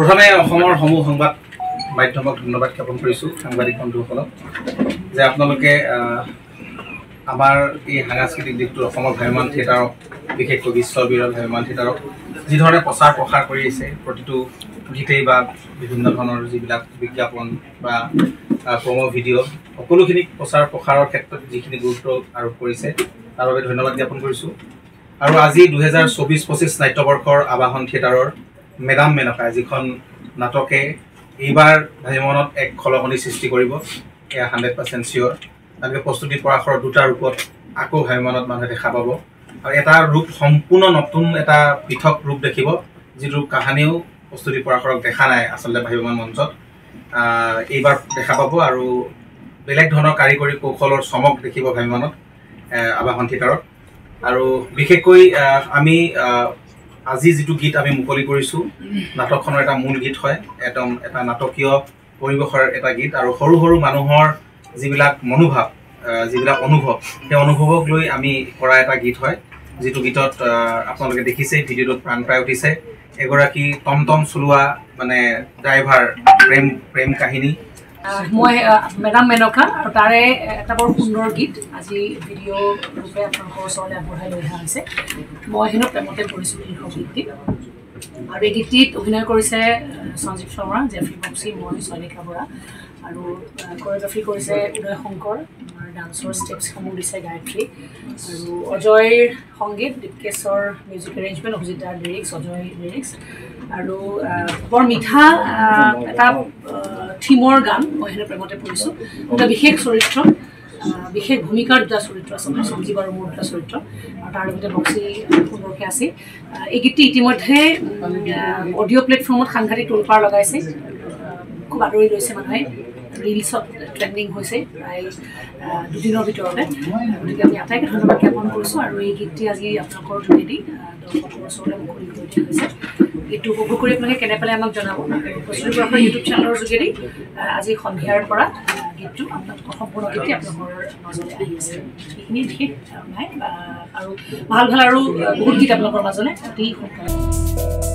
প্ৰথমে অসমৰ সমূহ সংবাদ মাধ্যমক ধন্যবাদ জ্ঞাপন কৰিছোঁ সাংবাদিক বন্ধুসকলক যে আপোনালোকে আমাৰ এই সাংস্কৃতিক দিশটো অসমৰ ভ্ৰাম্যমাণ থিয়েটাৰক বিশেষকৈ বিশ্বৰ বিৰল ভ্ৰাম্যমাণ থিয়েটাৰক যি ধৰণে প্ৰচাৰ প্ৰসাৰ কৰি আছে প্ৰতিটো গীতেই বা বিভিন্ন ধৰণৰ যিবিলাক বিজ্ঞাপন বা প্ৰমো ভিডিঅ' সকলোখিনি প্ৰচাৰ প্ৰসাৰৰ ক্ষেত্ৰত যিখিনি গুৰুত্ব আৰোপ কৰিছে তাৰ বাবে ধন্যবাদ জ্ঞাপন কৰিছোঁ। আৰু আজি 2024-25 নাট্যবৰ্ষৰ আবাহন থিয়েটাৰৰ মেডাম মেনকা যিখন নাটকে এইবাৰ ভ্ৰাম্যমাণত এক খলকনি সৃষ্টি কৰিব এয়া 100% চিয়'ৰ। তাকে প্ৰস্তুতি পৰাশৰৰ দুটা ৰূপত আকৌ ভ্ৰাম্যমাণত মানুহে দেখা পাব আৰু এটা ৰূপ সম্পূৰ্ণ নতুন এটা পৃথক ৰূপ দেখিব যিটো কাহানিও প্ৰস্তুতি পৰাশৰক দেখা নাই আচলতে ভ্ৰাম্যমাণ মঞ্চত এইবাৰ দেখা পাব আৰু বেলেগ ধৰণৰ কাৰিকৰী কৌশলৰ চমক দেখিব ভ্ৰাম্যমাণত আবাহন থিয়েটাৰত। আৰু বিশেষকৈ আমি আজি যিটো গীত আমি মুকলি কৰিছোঁ নাটকখনৰ এটা মূল গীত হয় একদম এটা নাটকীয় পৰিৱেশৰ এটা গীত আৰু সৰু সৰু মানুহৰ যিবিলাক মনোভাৱ যিবিলাক অনুভৱ সেই অনুভৱক লৈ আমি কৰা এটা গীত হয় যিটো গীতত আপোনালোকে দেখিছেই ভিডিঅ'টোত প্ৰাণ পাই উঠিছে এগৰাকী টমটম চলোৱা মানে ড্ৰাইভাৰ প্ৰেম কাহিনী মই মেডাম মেনকা আৰু তাৰে এটা বৰ সুন্দৰ গীত আজি ভিডিঅ' ৰূপে আপোনালোকৰ ওচৰলৈ আগবঢ়াই লৈ অহা হৈছে। মই হেনো প্ৰেমতে পৰিছোঁ শীৰ্ষক গীতটি আৰু এই গীতটিত অভিনয় কৰিছে সঞ্জীৱ শৰ্মা, জেফ্ৰি বক্সি, মই চয়নিকা বৰা আৰু কোৰিঅ'গ্ৰাফি কৰিছে উদয় শংকৰ, ডান্সৰ ষ্টেপছসমূহ দিছে গায়ত্ৰী আৰু অজয়ৰ সংগীত, দীপকেশৰ মিউজিক এৰেঞ্জমেণ্ট, অভিজিত দাৰ লিৰিক্স, অজয় লিৰিক্স আৰু বৰ মিঠা এটা থিমৰ গান মই হেনো প্ৰেমতে পৰিছোঁ। এটা বিশেষ চৰিত্ৰ বিশেষ ভূমিকাৰ দুটা চৰিত্ৰ আছে সঞ্জীৱ আৰু মোৰ দুটা চৰিত্ৰ আৰু তাৰ লগতে বক্সি সুন্দৰকৈ আছে। এই গীতটি ইতিমধ্যে অডিঅ' প্লেটফৰ্মত সাংঘাতিক তোলপাৰ লগাইছে, খুব আদৰি লৈছে মানুহে, ৰিলছত ট্ৰেণ্ডিং হৈছে প্ৰায় দুদিনৰ ভিতৰতে। গতিকে আমি আটাইকে ধন্যবাদ জ্ঞাপন কৰিছোঁ আৰু এই গীতটি আজি আপোনালোকৰ যোগেদি দৰ্শকৰ ওচৰলৈ মুকলি কৰি দিয়া হৈছে। গীতটো উপভোগ কৰি আপোনালোকে কেনে পালে আমাক জনাব। প্ৰস্তুতি পৰাশৰ ইউটিউব চেনেলৰ যোগেদি আজি সন্ধিয়াৰ পৰা গীতটো আপোনালোকৰ সম্পূৰ্ণ গীতটি আপোনালোকৰ মাজলৈ আহি আছে। সেইখিনি বিশেষ নাই আৰু ভাল ভাল আৰু বহুত গীত আপোনালোকৰ মাজলৈ অতি সোনকালে